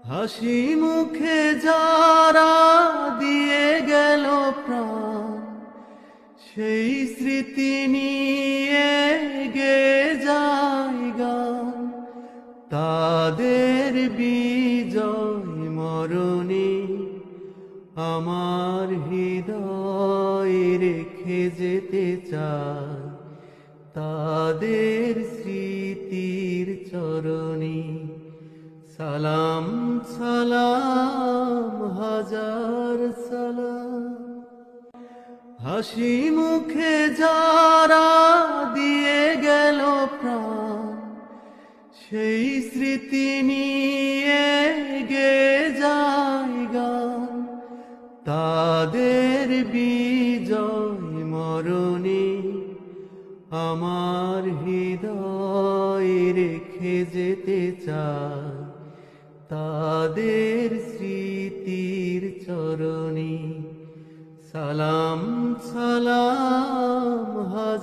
হাসি মুখে যারা দিয়ে গেল প্রাণ, সেই স্মৃতি নিয়ে গে যায় গান। তাদের বিজয় মরণে আমার হৃদয় রেখে যেতে চাই, তাদের স্মৃতির চরণে। সালাম সালাম হাজার সালাম। হাসি মুখে যারা দিয়ে গেল প্রাণ, সেই স্মৃতি নিয়ে গে যায় গান। তাদের বিজয় মরণে আমার হৃদয় রেখে যেতে চাই, তাদের স্মৃতির চরণে। সালাম সালাম